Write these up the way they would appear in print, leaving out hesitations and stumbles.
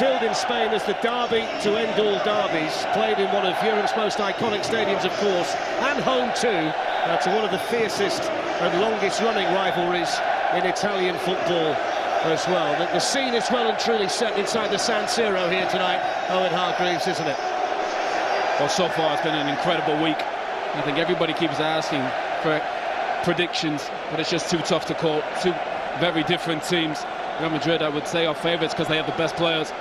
billed in Spain as the derby to end all derbies, played in one of Europe's most iconic stadiums, of course, and home too to one of the fiercest and longest-running rivalries in Italian football as well. The scene is well and truly set inside the San Siro here tonight, Owen Hargreaves, isn't it? Well, so far it's been an incredible week. I think everybody keeps asking for predictions, but it's just too tough to call. Two very different teams. Real Madrid, I would say, are favourites because they have the best players.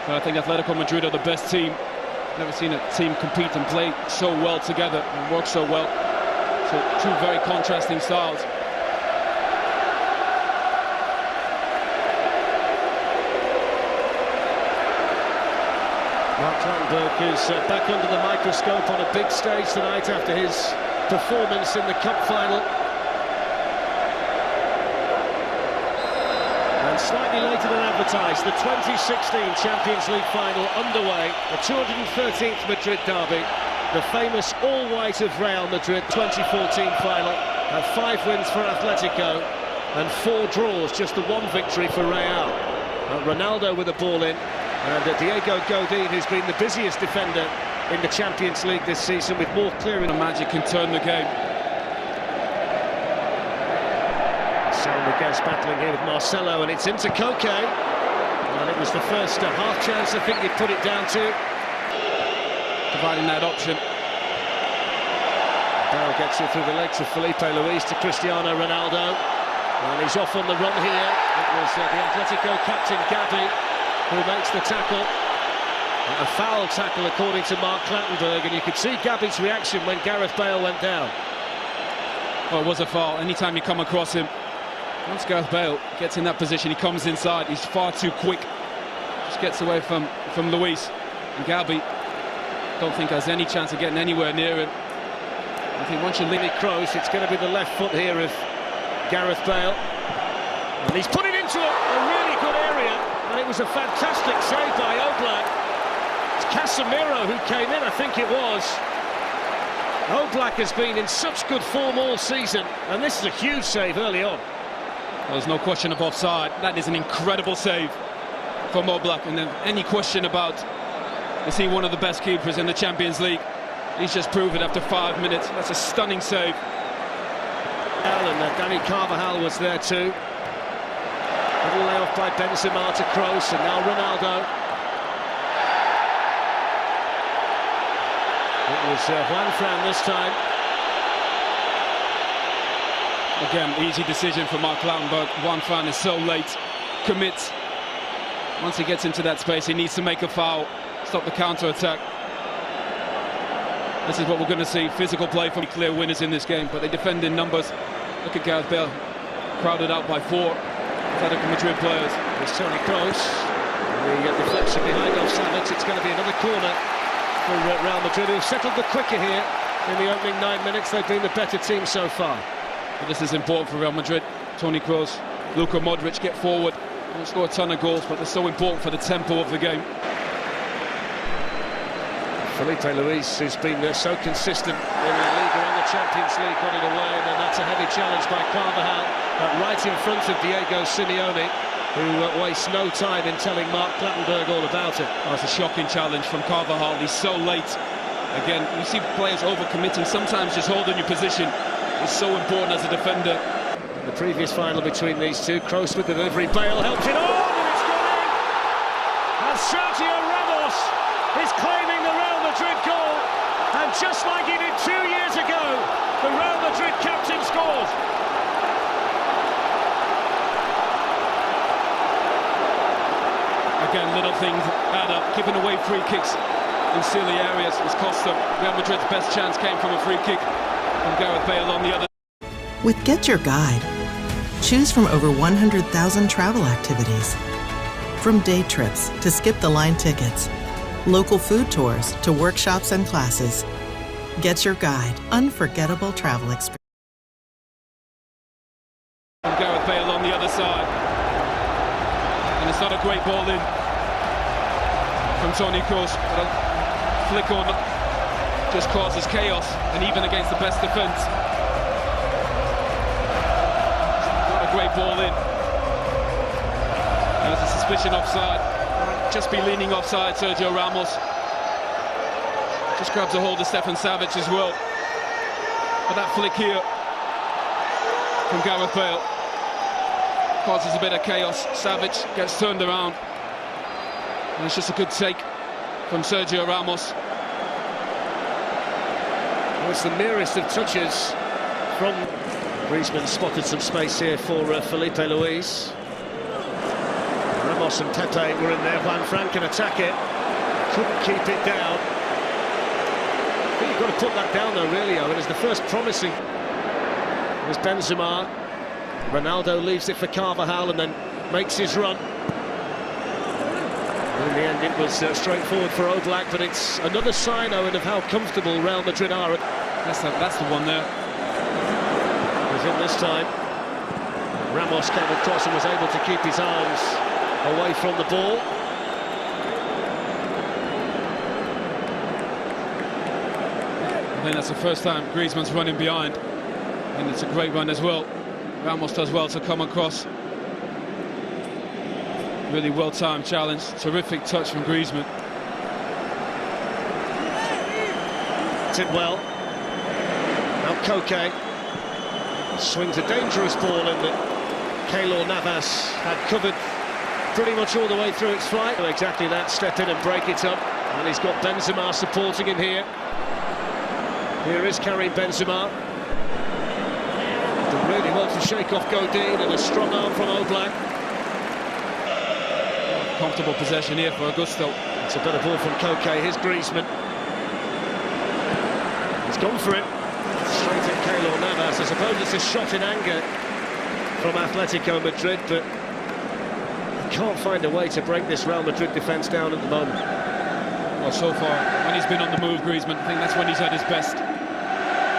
But I think Atletico Madrid are the best team. Never seen a team compete and play so well together and work so well. So two very contrasting styles. Mark Clattenburg is back under the microscope on a big stage tonight after his performance in the cup final. And slightly later than advertised, the 2016 Champions League final underway, the 213th Madrid derby, the famous all-white of Real Madrid 2014 final, 5 wins for Atletico and 4 draws, just the 1 victory for Real. Ronaldo with the ball in, and Diego Godin, who's been the busiest defender in the Champions League this season, with more clearing. The magic can turn the game. Miguel's battling here with Marcelo, and it's into Koke, and it was the first half chance I think you'd put it down to. Providing that option. Bale gets it through the legs of Felipe Luis to Cristiano Ronaldo, and he's off on the run here. It was the Atletico captain Gabi who makes the tackle. A foul tackle according to Mark Clattenburg, and you could see Gabi's reaction when Gareth Bale went down. Well, it was a foul. Anytime you come across him, once Gareth Bale gets in that position, he comes inside, he's far too quick. Just gets away from Luis. And Gabi, don't think has any chance of getting anywhere near him. I think once you leave it Kroos, it's going to be the left foot here of Gareth Bale. And he's put it into a really good area, and it was a fantastic save by Oblak. It's Casemiro who came in, I think it was. Oblak has been in such good form all season, and this is a huge save early on. Well, there's no question of offside. That is an incredible save from Oblak. And then any question about, is he one of the best keepers in the Champions League? He's just proven after 5 minutes. That's a stunning save. And Dani Carvajal was there too. Little layoff by Benzema to Kroos, and now Ronaldo. It was Juan Fran this time. Again, easy decision for Mark Clattenburg. Juan Fran is so late, commits. Once he gets into that space, he needs to make a foul, stop the counter-attack. This is what we're going to see, physical play from clear winners in this game, but they defend in numbers. Look at Gareth Bale, crowded out by 4 Atletico Madrid players. There's Toni Kroos, the deflection behind Savic. It's going to be another corner for Real Madrid, who've settled the quicker here in the opening 9 minutes. They've been the better team so far. But this is important for Real Madrid. Toni Kroos, Luka Modric get forward. They don't score a ton of goals, but they're so important for the tempo of the game. Felipe Luis, who's been so consistent in the Liga and the Champions League, got it away, and then that's a heavy challenge by Carvajal, right in front of Diego Simeone, who wastes no time in telling Mark Clattenburg all about it. Oh, it's a shocking challenge from Carvajal. He's so late. Again, you see players overcommitting, sometimes just holding your position. It's so important as a defender. The previous final between these two, Kroos with the delivery, Bale helped it on, and it's gone in! And Sergio Ramos is claiming the Real Madrid goal, and just like he did 2 years ago, the Real Madrid captain scores. Again, little things add up. Giving away free kicks in silly areas has cost them. Real Madrid's best chance came from a free kick from Gareth Bale on the other. With Get Your Guide, choose from over 100,000 travel activities. From day trips to skip-the-line tickets, local food tours to workshops and classes. Get Your Guide, unforgettable travel experience. From Gareth Bale on the other side. And it's not a great ball in from Toni Kroos, but a flick on just causes chaos, and even against the best defence. Not a great ball in. There's a suspicion offside. just be leaning offside. Sergio Ramos just grabs a hold of Stefan Savic as well. But that flick here from Gareth Bale causes a bit of chaos. Savic gets turned around, and it's just a good take from Sergio Ramos. Well, it's the merest of touches from Griezmann. Spotted some space here for Felipe Luis. Ramos and Pepe were in there. Juan Fran can attack it, couldn't keep it down. I think you've got to put that down though, really, Owen. It's the first promising. It was Benzema. Ronaldo leaves it for Carvajal and then makes his run. In the end, it was straightforward for Oblak, but it's another sign, Owen, of how comfortable Real Madrid are. That's the one there. Was in this time. Ramos came across and was able to keep his arms away from the ball. I think that's the first time Griezmann's running behind, and it's a great run as well. Ramos does well to come across. Really well-timed challenge. Terrific touch from Griezmann. Did well. Now Koke swings a dangerous ball in that Keylor Navas had covered pretty much all the way through its flight. Exactly that, step in and break it up. And he's got Benzema supporting him here. Here is Karim Benzema. Did really well to shake off Godin, and a strong arm from Oblak. Comfortable possession here for Augusto. It's a better ball from Koke. Here's Griezmann. He's gone for it. Straight at Keylor Navas. I suppose it's a shot in anger from Atletico Madrid, but he can't find a way to break this Real Madrid defence down at the moment. Well, so far, when he's been on the move, Griezmann, I think that's when he's at his best.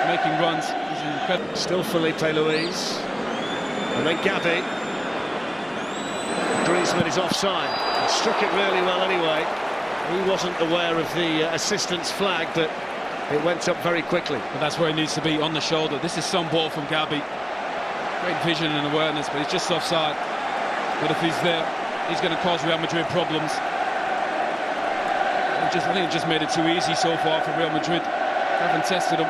Making runs. He's incredible. Still Felipe Luis. And then Gabi. Griezmann is offside. He struck it really well anyway. He wasn't aware of the assistant's flag, but it went up very quickly. But that's where he needs to be, on the shoulder. This is some ball from Gabi. Great vision and awareness, but he's just offside. But if he's there, he's going to cause Real Madrid problems. I think it just made it too easy so far for Real Madrid. Haven't tested him.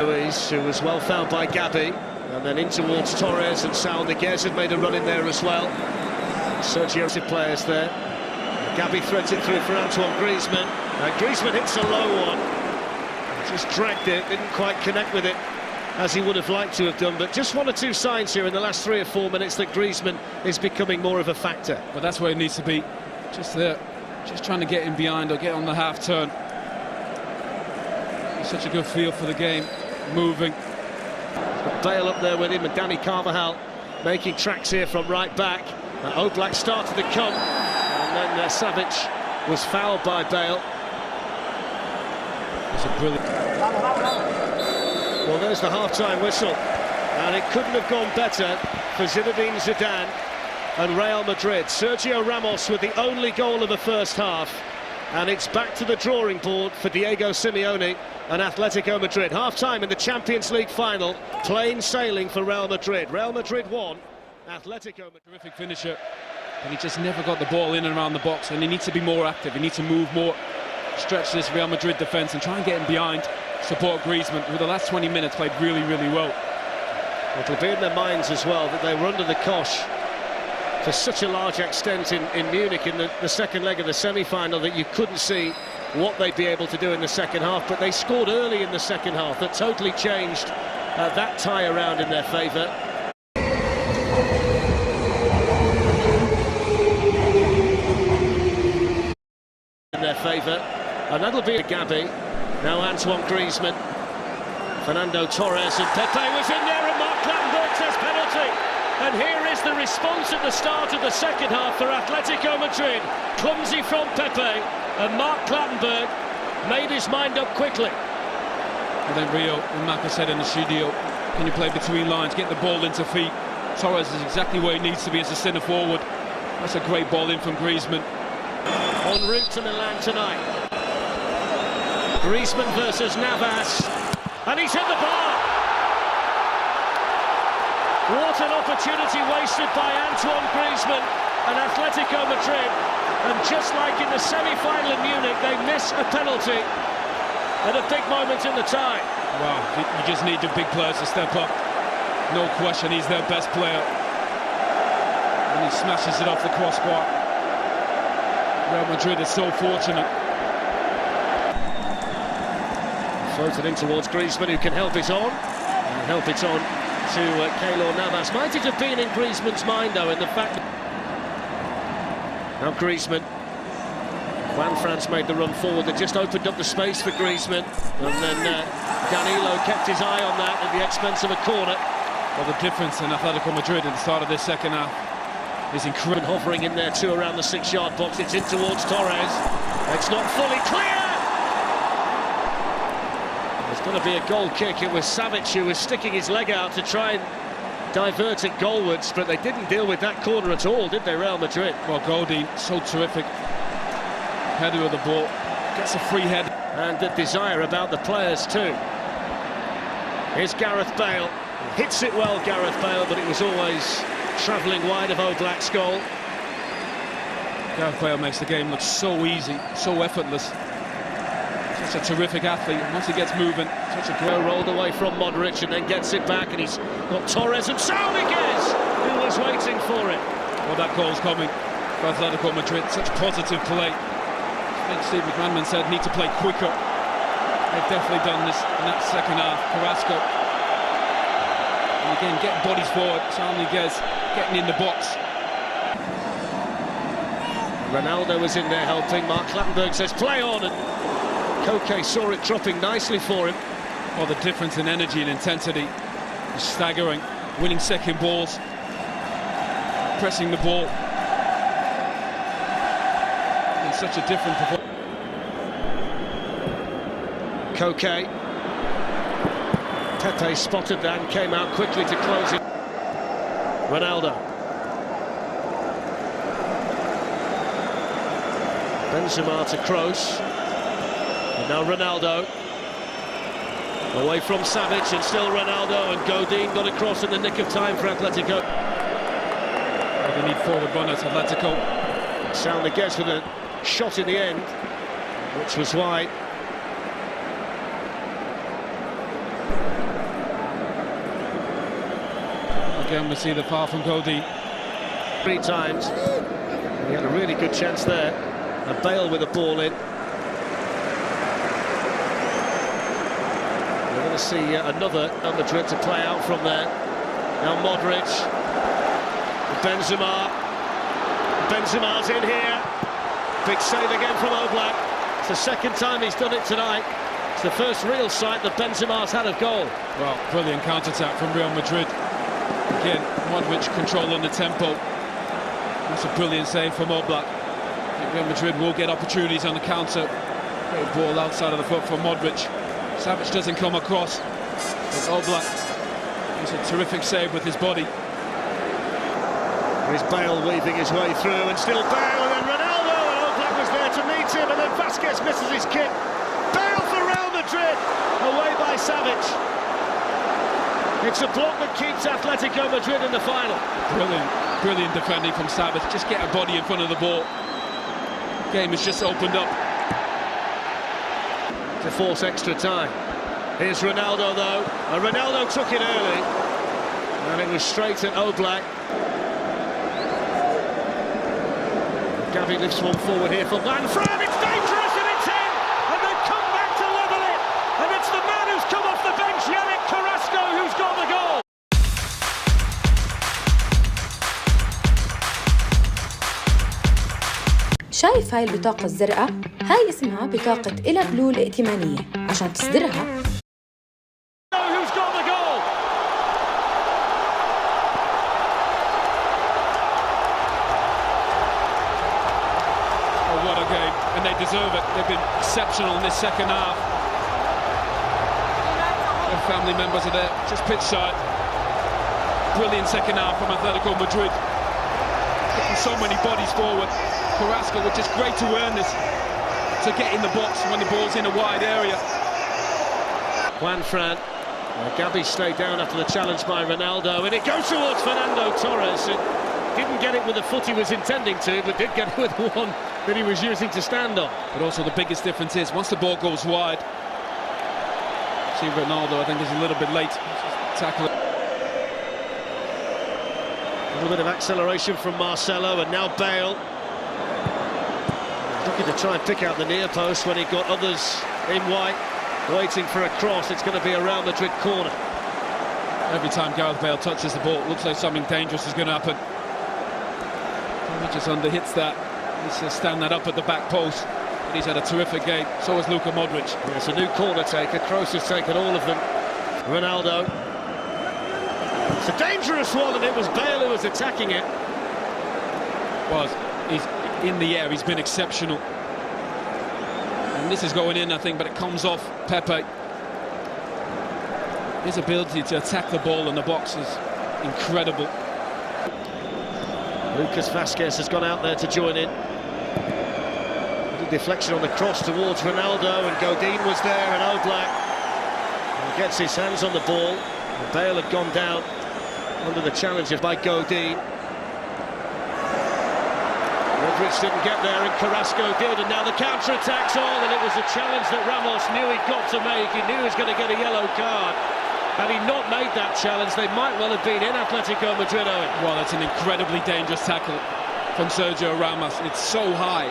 Luis, who was well fouled by Gabi, and then in towards Torres, and Saul Niguez had made a run in there as well. Sergio players there. Gabi threads it through for Antoine Griezmann. Griezmann hits a low one. Just dragged it, didn't quite connect with it as he would have liked to have done, but just one or two signs here in the last 3 or 4 minutes that Griezmann is becoming more of a factor. But that's where he needs to be, just there, just trying to get in behind or get on the half turn. He's such a good feel for the game, moving. Got Bale up there with him, and Dani Carvajal making tracks here from right back. Oblak started to come, and then Savic was fouled by Bale. It's a brilliant... Well, there's the half-time whistle, and it couldn't have gone better for Zinedine Zidane and Real Madrid. Sergio Ramos with the only goal of the first half, and it's back to the drawing board for Diego Simeone and Atletico Madrid. Half-time in the Champions League final, plain sailing for Real Madrid. Real Madrid won, Atletico Madrid. Terrific finisher, and he just never got the ball in and around the box, and he needs to be more active, he needs to move more, stretch this Real Madrid defence and try and get him behind. Support Griezmann, who the last 20 minutes played really, really well. It'll be in their minds as well that they were under the cosh to such a large extent in Munich in the second leg of the semi-final that you couldn't see what they'd be able to do in the second half, but they scored early in the second half. That totally changed that tie around in their favour. And that'll be a Gabi. Now Antoine Griezmann, Fernando Torres, and Pepe was in there, and Mark Clattenburg says penalty. And here is the response at the start of the second half for Atletico Madrid. Clumsy from Pepe, and Mark Clattenburg made his mind up quickly. And then Rio and Maka said in the studio, can you play between lines, get the ball into feet? Torres is exactly where he needs to be as a centre forward. That's a great ball in from Griezmann. En route to Milan tonight. Griezmann versus Navas, and he's hit the bar. What an opportunity wasted by Antoine Griezmann and Atletico Madrid. And just like in the semi-final in Munich, they miss a penalty at a big moment in the tie. Wow, you just need the big players to step up. No question, he's their best player. And he smashes it off the crossbar. Real Madrid is so fortunate. Floated in towards Griezmann, who can help it on. And help it on to Keylor Navas. Might it have been in Griezmann's mind, though, in the fact that... Now Griezmann. Juan Franz made the run forward. They just opened up the space for Griezmann. And then Danilo kept his eye on that at the expense of a corner. Well, the difference in Atletico Madrid at the start of this second half is incredible. Hovering in there too around the 6-yard box. It's in towards Torres. It's not fully clear. There's going to be a goal kick. It was Savic who was sticking his leg out to try and divert it goalwards, but they didn't deal with that corner at all, did they, Real Madrid? Well, Godin, so terrific. Header of the ball, gets a free head. And the desire about the players too. Here's Gareth Bale. Hits it well, Gareth Bale, but it was always travelling wide of Oblak's goal. Gareth Bale makes the game look so easy, so effortless. Such a terrific athlete. Once he gets moving, such a great rolled away from Modric and then gets it back, and he's got Torres and Saúl who was waiting for it. Well, that goal's coming for Atletico Madrid. Such positive play. I think Steve McManaman said need to play quicker. They've definitely done this in that second half. Carrasco. And again, getting bodies forward. Saúl getting in the box. Ronaldo was in there helping. Mark Clattenburg says play on, and Koke saw it dropping nicely for him. Well, the difference in energy and intensity is staggering. Winning second balls, pressing the ball. In such a different performance. Koke. Pepe spotted that and came out quickly to close it. Ronaldo. Benzema to Kroos. And now Ronaldo. Away from Savic, and still Ronaldo, and Godin got across in the nick of time for Atletico. Well, they need forward runners, Atletico. Saúl with a shot in the end, which was wide. Again, we see the foul from Godin. 3 times. He had a really good chance there. And Bale with the ball in. We're going to see another Real Madrid to play out from there. Now Modric. Benzema. Benzema's in here. Big save again from Oblak. It's the second time he's done it tonight. It's the first real sight that Benzema's had of goal. Well, brilliant counter-attack from Real Madrid. Again, Modric controlling the tempo. That's a brilliant save from Oblak. Real Madrid will get opportunities on the counter. Great ball outside of the foot from Modric. Savic doesn't come across. But Oblak is a terrific save with his body. Here's Bale weaving his way through, and still Bale, and then Ronaldo, and Oblak was there to meet him, and then Vasquez misses his kick. Bale for Real Madrid, away by Savic. It's a block that keeps Atletico Madrid in the final. Brilliant defending from Savic. Just get a body in front of the ball. Game has just opened up. To force extra time. Here's Ronaldo though, and Ronaldo took it early, and it was straight at Oblak. Gavi lifts one forward here for Manfred. It's dangerous, and it's in, and they've come back to level it, and it's the man who's come off the bench, Yannick Carrasco, who's got the goal. شايف هاي البطاقة الزرقاء؟ هاي اسمها بطاقة إلى بلو الائتمانية. عشان تصدرها what a game, and they deserve it. They've been exceptional in this second half. Their family members are there, just pitch side. Brilliant second half from Atletico Madrid. Getting so many bodies forward. Carrasco with just great awareness to get in the box when the ball's in a wide area. Juan Fran Gabi stayed down after the challenge by Ronaldo, and it goes towards Fernando Torres. And didn't get it with the foot he was intending to, but did get it with one that he was using to stand on. But also the biggest difference is, once the ball goes wide, see Ronaldo, I think, is a little bit late. Tackle it. A little bit of acceleration from Marcelo, and now Bale. Looking to try and pick out the near post when he got others in white, waiting for a cross. It's going to be a Real Madrid corner. Every time Gareth Bale touches the ball, it looks like something dangerous is going to happen. He just underhits that. Needs to stand that up at the back post. And he's had a terrific game. So has Luka Modric. It's a new corner taker. Kroos has taken all of them. Ronaldo. It's a dangerous one, and it was Bale who was attacking it. Well, he's in the air. He's been exceptional. And this is going in, I think, but it comes off Pepe. His ability to attack the ball in the box is incredible. Lucas Vazquez has gone out there to join in. Little deflection on the cross towards Ronaldo, and Godin was there, and Oblak gets his hands on the ball. And Bale had gone down under the challenge by Godin. Modric didn't get there, and Carrasco did, and now the counter-attack's on, and it was a challenge that Ramos knew he'd got to make. He knew he was going to get a yellow card. Had he not made that challenge, they might well have been in Atletico Madrid, Owen. Well, that's an incredibly dangerous tackle from Sergio Ramos. It's so high.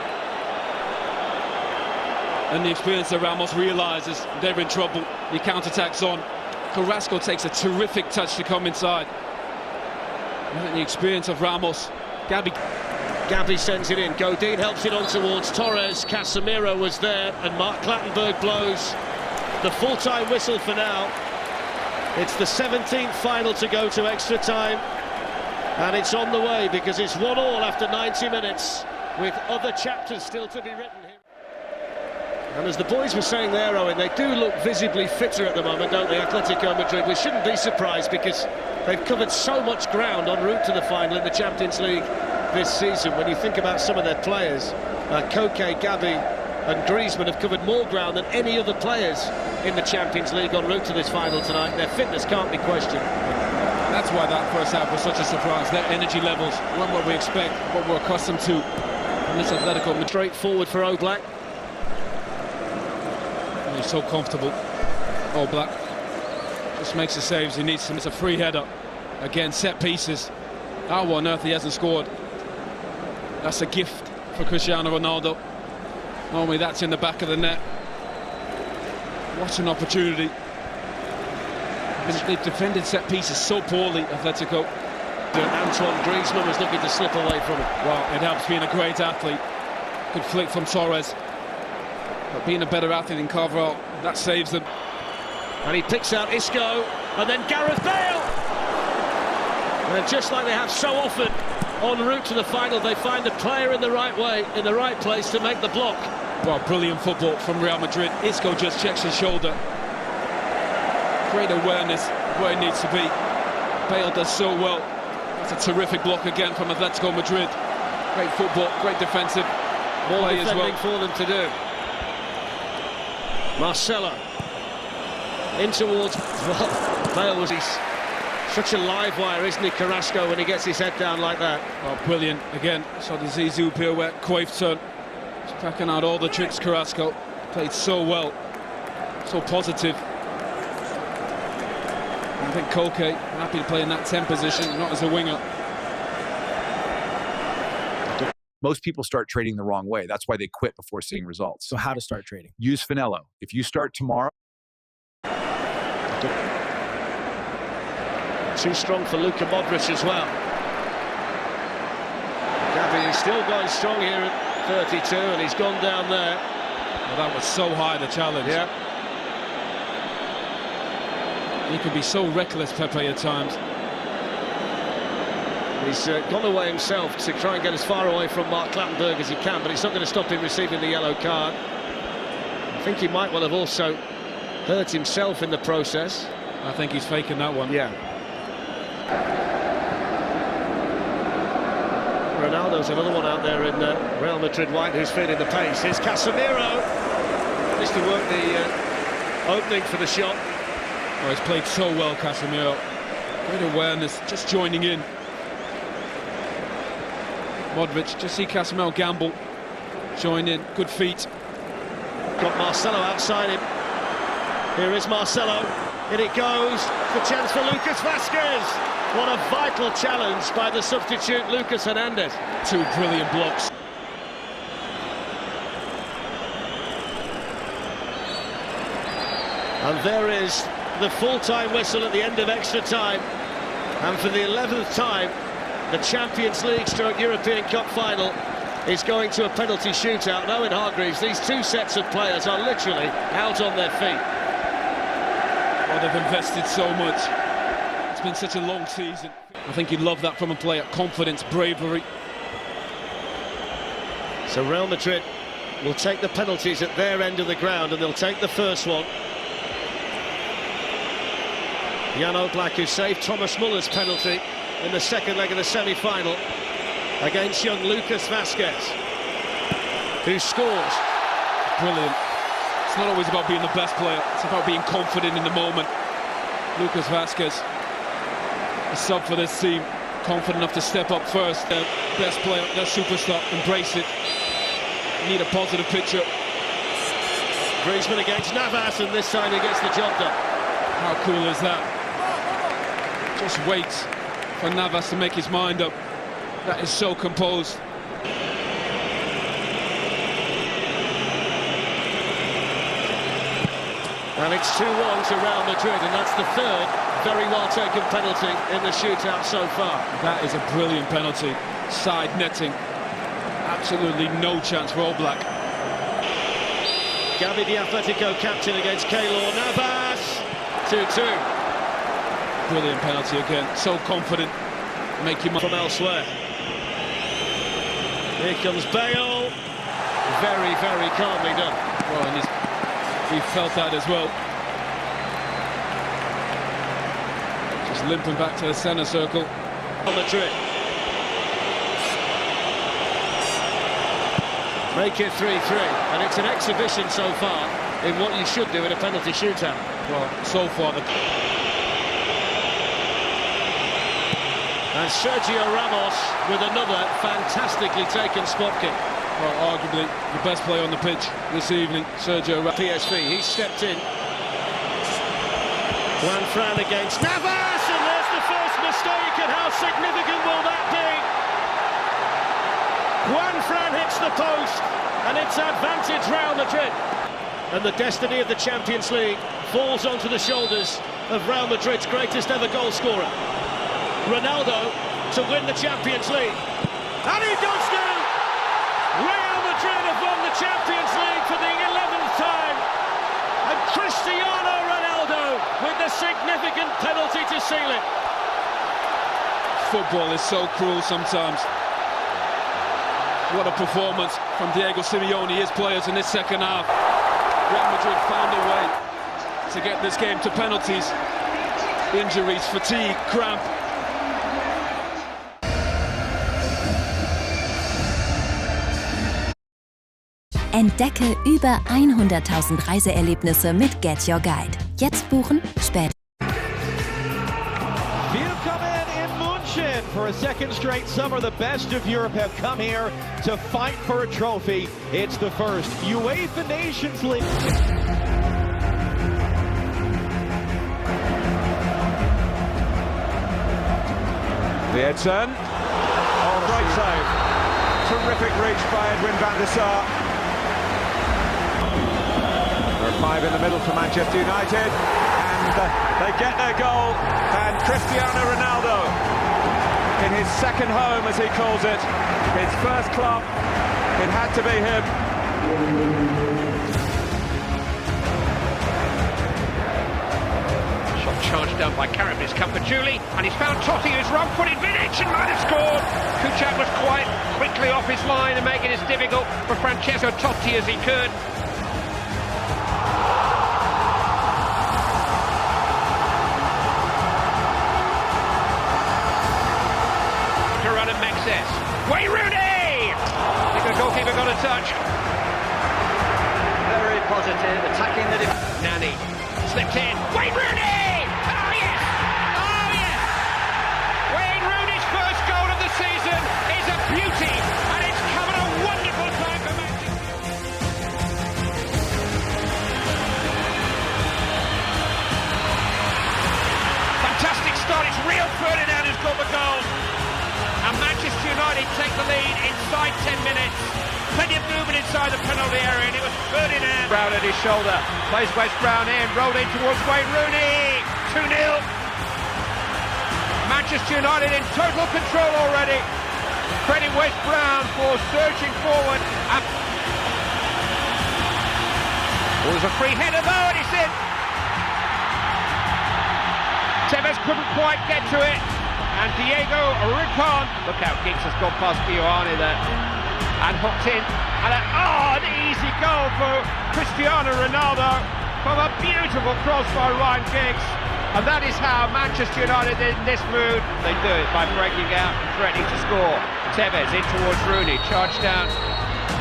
And the experience that Ramos realises they're in trouble. The counter-attack's on. Carrasco takes a terrific touch to come inside. I think the experience of Ramos. Gabi sends it in. Godin helps it on towards Torres. Casemiro was there, and Mark Clattenburg blows the full-time whistle for now. It's the 17th final to go to extra time, and it's on the way because it's 1-1 after 90 minutes, with other chapters still to be written here. And as the boys were saying there, Owen, they do look visibly fitter at the moment, don't they, Atletico Madrid? We shouldn't be surprised because they've covered so much ground en route to the final in the Champions League this season. When you think about some of their players, Koke, Gabi and Griezmann have covered more ground than any other players in the Champions League en route to this final tonight. Their fitness can't be questioned. That's why that first half was such a surprise. Their energy levels weren't what we expect, what we're accustomed to in this Atletico Madrid. Straight forward for Oblak. And he's so comfortable. Oblak just makes the saves he needs to. It's a free header. Again, set pieces. How on earth he hasn't scored? That's a gift for Cristiano Ronaldo. Normally that's in the back of the net. What an opportunity. They've defended set pieces so poorly, Atletico. Antoine Griezmann was looking to slip away from it. Well, it helps being a great athlete. Good flick from Torres. But being a better athlete than Carvalho, that saves them. And he picks out Isco, and then Gareth Bale! And just like they have so often en route to the final, they find a player in the right way, in the right place to make the block. Well, brilliant football from Real Madrid. Isco just checks his shoulder. Great awareness where he needs to be. Bale does so well. That's a terrific block again from Atletico Madrid. Great football, great defensive More play as well. defending for them to do. Marcelo in towards, well, Bale was such a live wire, isn't he, Carrasco, when he gets his head down like that. Oh, brilliant. Again, saw the Zizou pirouette, Cruyff turn. He's cracking out all the tricks, Carrasco. Played so well, so positive. I think Koke happy to play in that 10 position, not as a winger. Most people start trading the wrong way. That's why they quit before seeing results. So how to start trading? Use Finello. If you start tomorrow. Too strong for Luka Modric as well. Gabi is still going strong here at 32, and he's gone down there. Well, that was so high, the challenge. Yeah. He can be so reckless, Pepe, at times. He's gone away himself to try and get as far away from Mark Clattenburg as he can, but it's not going to stop him receiving the yellow card. I think he might well have also hurt himself in the process. I think he's faking that one. Yeah. Ronaldo's another one out there in Real Madrid white who's feeling the pace. Here's Casemiro. Managed to work the opening for the shot. Oh, he's played so well, Casemiro. Great awareness, just joining in. Modric, just see Casemiro gamble. Join in, good feet. Got Marcelo outside him. Here is Marcelo. In it goes. The chance for Lucas Vazquez. What a vital challenge by the substitute Lucas Hernandez. Two brilliant blocks. And there is the full-time whistle at the end of extra time. And for the 11th time, the Champions League stroke European Cup final is going to a penalty shootout. Now in Hargreaves, these two sets of players are literally out on their feet. Oh, they've invested so much. It's been such a long season. I think you'd love that from a player. Confidence, bravery. So Real Madrid will take the penalties at their end of the ground, and they'll take the first one. Jan Oblak, who saved Thomas Muller's penalty in the second leg of the semi-final against young Lucas Vazquez, who scores. Brilliant. It's not always about being the best player, it's about being confident in the moment. Lucas Vazquez, a sub for this team, confident enough to step up first. Their best player, their superstar, embrace it. Need a positive picture. Griezmann against Navas, and this time he gets the job done. How cool is that? Just waits for Navas to make his mind up. That is so composed. And it's 2-1 to Real Madrid, and that's the third very well-taken penalty in the shootout so far. That is a brilliant penalty. Side netting. Absolutely no chance for Oblak. Gavi, the Atletico captain, against Keylor Navas. 2-2. Brilliant penalty again. So confident. Make him up from elsewhere. Here comes Bale. Very, very calmly done. Well, and he felt that as well. Just limping back to the centre circle. Madrid. Make it 3-3, and it's an exhibition so far in what you should do in a penalty shootout. Well, so far And Sergio Ramos with another fantastically taken spot kick. Well, arguably the best player on the pitch this evening, Sergio Ramos. PSV, he stepped in. Juan Fran against Navas, and there's the first mistake, and how significant will that be? Juan Fran hits the post, and it's advantage Real Madrid. And the destiny of the Champions League falls onto the shoulders of Real Madrid's greatest ever goal scorer, Ronaldo, to win the Champions League. And he does do! Real Madrid have won the Champions League for the 11th time. And Cristiano Ronaldo with the significant penalty to seal it. Football is so cruel sometimes. What a performance from Diego Simeone, his players in this second half. Real Madrid found a way to get this game to penalties. Injuries, fatigue, cramp. Entdecke über 100.000 Reiseerlebnisse mit Get Your Guide. Jetzt buchen, später. Willkommen in München. For a second straight summer, the best of Europe have come here to fight for a trophy. It's the first UEFA Nations League. Edson. Oh, great save. Terrific reach by Edwin van der Sar. There are 5 in the middle for Manchester United, and they get their goal, and Cristiano Ronaldo, in his second home, as he calls it, his first club, it had to be him. Shot charged down by Karim, it's come for Julie, and he's found Totti, who's wrong-footed. Vidic and might have scored. Kucak was quite quickly off his line and making it as difficult for Francesco Totti as he could. Wayne Rooney! I think the goalkeeper got a touch. Very positive, attacking the defense. Nani slipped in. Wayne Rooney! inside 10 minutes. Plenty of movement inside the penalty area, and it was Ferdinand. Brown at his shoulder, plays Wes Brown in, rolled in towards Wayne Rooney. 2-0. Manchester United in total control already. Credit Wes Brown for surging forward. Oh, there's a free header though, and it's in. Tevez couldn't quite get to it, and Diego Rincon. Look how Giggs has gone past Ioane there and hooked in. And an easy goal for Cristiano Ronaldo from a beautiful cross by Ryan Giggs. And that is how Manchester United in this mood. They do it by breaking out and threatening to score. Tevez in towards Rooney, charged down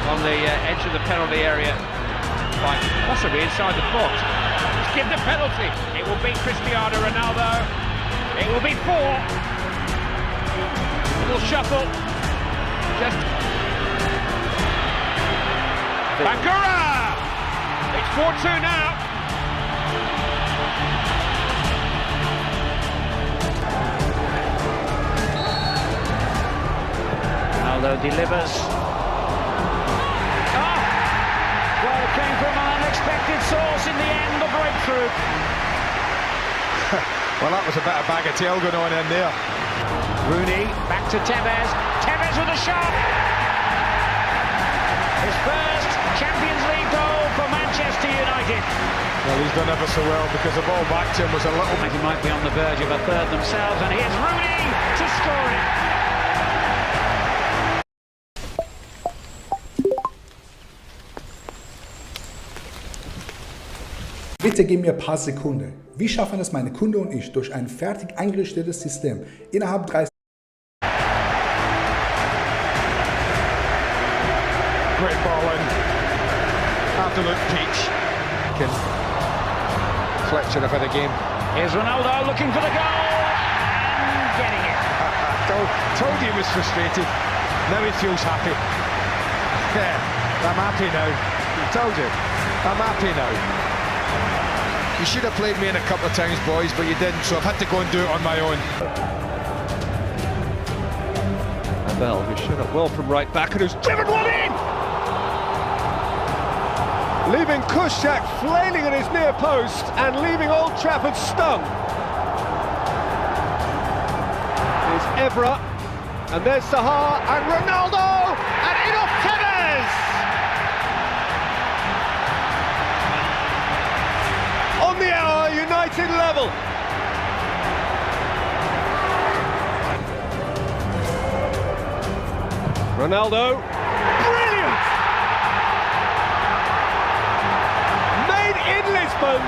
on the edge of the penalty area, possibly inside the box. Let's give the penalty. It will be Cristiano Ronaldo. It will be 4. Little shuffle. Just Bangura! It's 4-2 now. Ronaldo delivers. Well, it came from an unexpected source in the end, the breakthrough. Well, that was a bit of bagatelle going on in there. Rooney, back to Tevez. Tevez with a shot. His first Champions League goal for Manchester United. Well, he's done ever so well because the ball back to him was a little... He might be on the verge of a third themselves, and here's Rooney to score it. Bitte gib mir ein paar Sekunden. Wie schaffen es meine Kunde und ich durch ein fertig eingerichtetes System innerhalb 30... Great ball in. Absolute peach. Fletcher a bit of game. Here's Ronaldo looking for the goal and getting it. Told you he was frustrated. Now he feels happy. Yeah, I'm happy now. I told you. I'm happy now. You should have played me in a couple of times, boys, but you didn't, so I've had to go and do it on my own. Abel, who showed up well from right back and who's driven one in! Leaving Kuszczak flailing at his near post and leaving Old Trafford stung. Here's Evra, and there's Sahar, and Ronaldo, and in off Tevez! On the hour, United level. Ronaldo, brilliant! Made in Lisbon,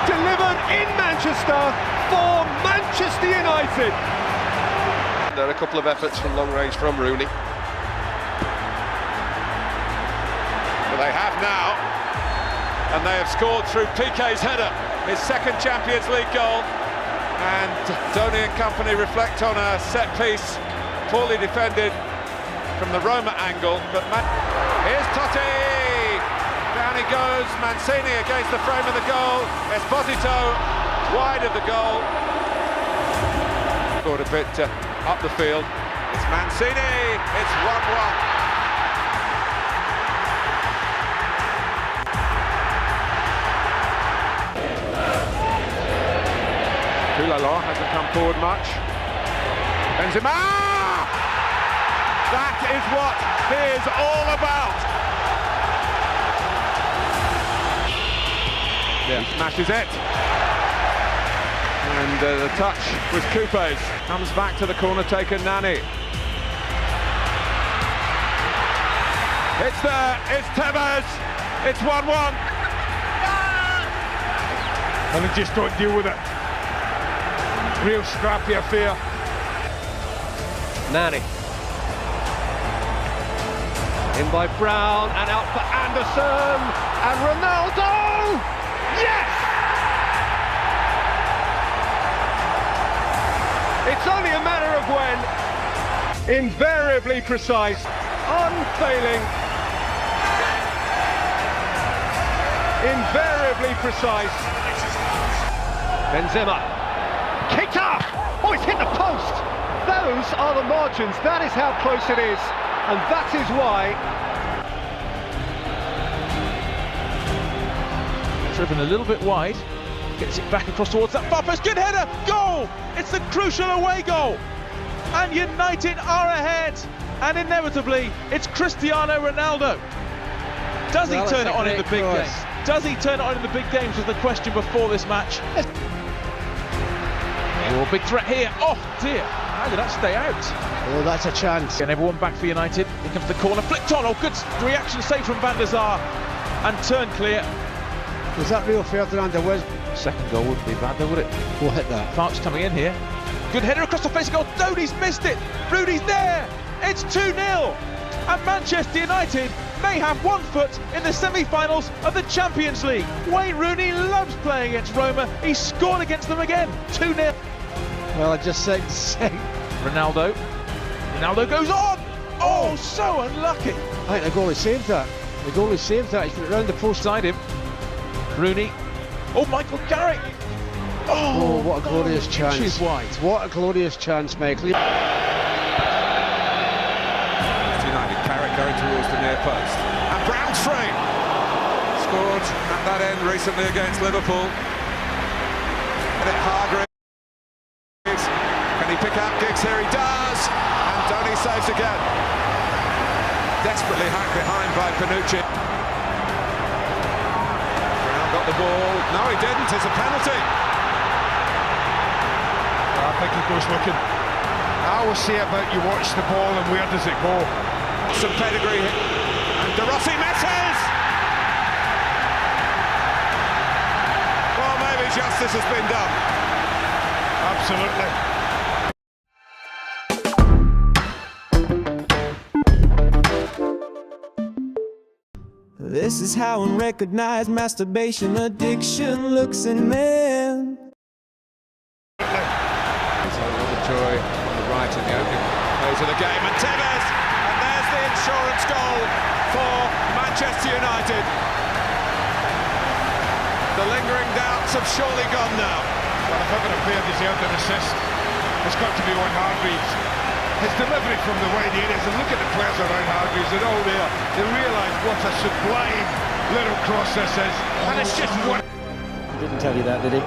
delivered in Manchester for Manchester United. There are a couple of efforts from long range from Rooney. But they have now. And they have scored through Piqué's header, his second Champions League goal. And Donny and company reflect on a set piece, poorly defended from the Roma angle. But here's Totti! Down he goes, Mancini against the frame of the goal. Esposito wide of the goal. Scored a bit up the field. It's Mancini, it's 1-1. Oulala hasn't come forward much. Benzema! That is what he is all about. Yeah. He smashes it. And the touch was Coupe's. Comes back to the corner taken, Nani. It's there, it's Tevez. It's 1-1. And they just don't deal with it. Real scrappy affair. Nani. In by Brown and out for Anderson. And Ronaldo! Yes! It's only a matter of when. Invariably precise. Unfailing. Invariably precise. Benzema. Kicked up! Oh, it's hit the post! Those are the margins. That is how close it is. and that is why. Driven a little bit wide, gets it back across towards that far post, good header, goal! It's the crucial away goal, and United are ahead, and inevitably it's Cristiano Ronaldo. Does he turn it on in the big games? Does he turn it on in the big games was the question before this match. Oh, big threat here, oh dear, how did that stay out? Oh, that's a chance. And everyone back for United, here comes the corner, flicked on, oh good reaction save from Van der Sar, and turn clear. Was that Rio Ferdinand? There was. Second goal wouldn't be bad though, would it? We'll hit that. Fart's coming in here. Good header across the face of goal. Dody's missed it. Rooney's there. It's 2-0. And Manchester United may have one foot in the semi-finals of the Champions League. Wayne Rooney loves playing against Roma. He scored against them again. 2-0. Well, I just said to say. Ronaldo goes on. Oh, so unlucky. I think the goalie saved that. The goalie saved that. He put it round the post. Side him. Rooney. Oh, Michael Carrick. Oh, what a glorious chance. Inches wide. What a glorious chance, Michael. United, Carrick going towards the near post. And Brown's free. Scored at that end recently against Liverpool. And it Hargreaves. Can he pick out Giggs here? He does. And Donny saves again. Desperately hacked behind by Panucci. Got the ball. No, he didn't. It's a penalty. I think he goes looking. I always say about you watch the ball and where does it go? Some pedigree. And De Rossi misses. Well, maybe justice has been done. Absolutely. This is how unrecognized masturbation addiction looks in men. Joy on the right in the opening phase of the game, and Tevez, and there's the insurance goal for Manchester United. The lingering doubts have surely gone now. Well, if ever a player deserved an assist, it's got to be one Hargreaves. His delivery from the wide areas, and look at the players around Hargreaves, they're all there. They realise what a sublime little cross this is, and it's just one. He didn't tell you that, did he?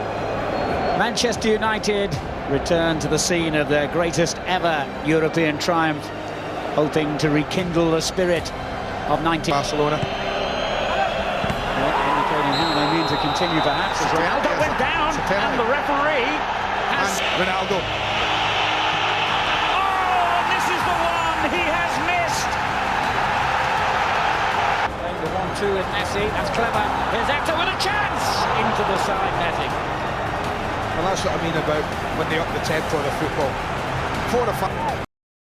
Manchester United return to the scene of their greatest ever European triumph, hoping to rekindle the spirit of Barcelona. Indicating how they mean to continue, perhaps, as Ronaldo went down, and the referee has... Ronaldo. He has missed. Playing the 1-2 with Messi. That's clever. Here's Hector with a chance into the side netting. Well, that's what I mean about when they up the tempo of the football. 4 or 5.